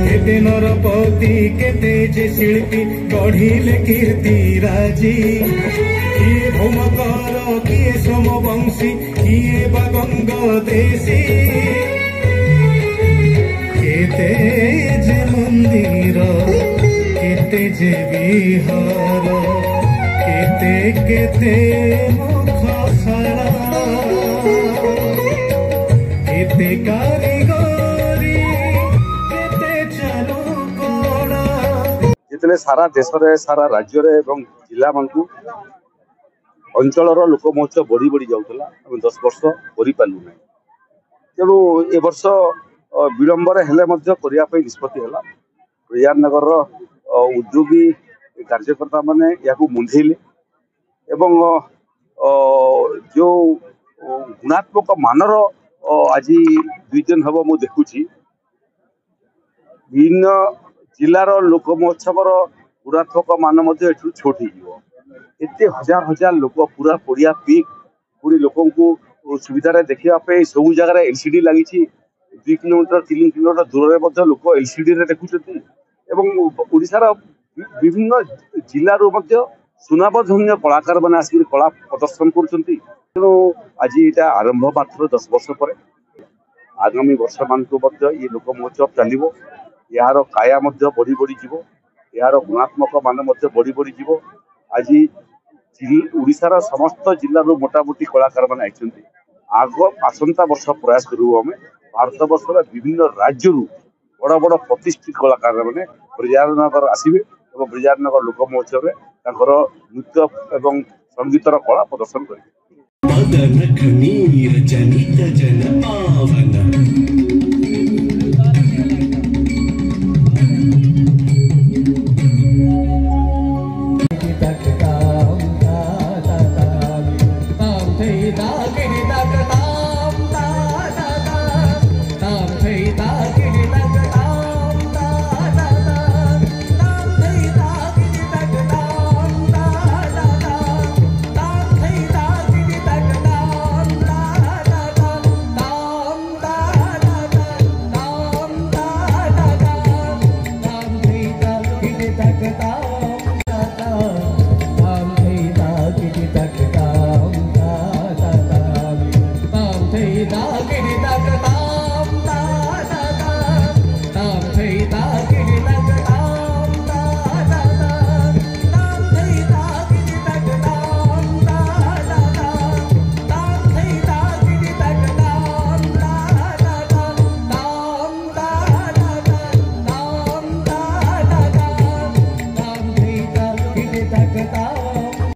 केते नरपति केते जे शिल्पी गढ़िले कीर्ति राजी किए भौमकर किए सोमवंशी किए बागंग देशी केते जे मंदिर केते जे विहार केते केते मुखशाला केते कारीगरी केते चालुकला जितने सारा देश रे सारा राज्य रे एवं जिला मानकु अंचलर लोक महोत्सव बढ़ी बढ़ी जाऊला 10 वर्ष करि पालु नै तेणु ए वर्ष विलंबर हेले मध्य करिया पई निष्पत्ति हला प्रयागनगर उद्योगी कार्यकर्ता माने याकू मुंधेले एवं जो गुणात्मक मानर आज 2 दिन हम मु देखुची भिन्न जिलार लोक महोत्सव गुणात्मक मान छोट हो एते हजार हजार लोक पूरा पड़िया पिक पूरी लोक सुविधा देखा सब जगह एलसीडी लगी 2 किलोमीटर 3 किलोमीटर दूर में लोक एलसीडी देखुं ओडिशार विभिन्न जिलूर सुनामधन्य कलाकार मैंने आसिक कला प्रदर्शन करू आज यहाँ आरंभ मात्र 10 वर्ष पर आगामी वर्ष मान ये लोक महोत्सव चलो यार काया बढ़ी बढ़ी जीव यार गुणात्मक मान बढ़ी बढ़ी जीव आज ओडिशार समस्त जिलूर मोटामोटी कलाकार मैंने आई आग आसंता वर्ष प्रयास करूँ आम भारत वर्षर विभिन्न राज्य बड़ बड़ प्रतिष्ठित कलाकार मैंने ब्रजानगर आसवे और ब्रजानगर लोक महोत्सव नृत्य एवं संगीतर कला प्रदर्शन करेंगे।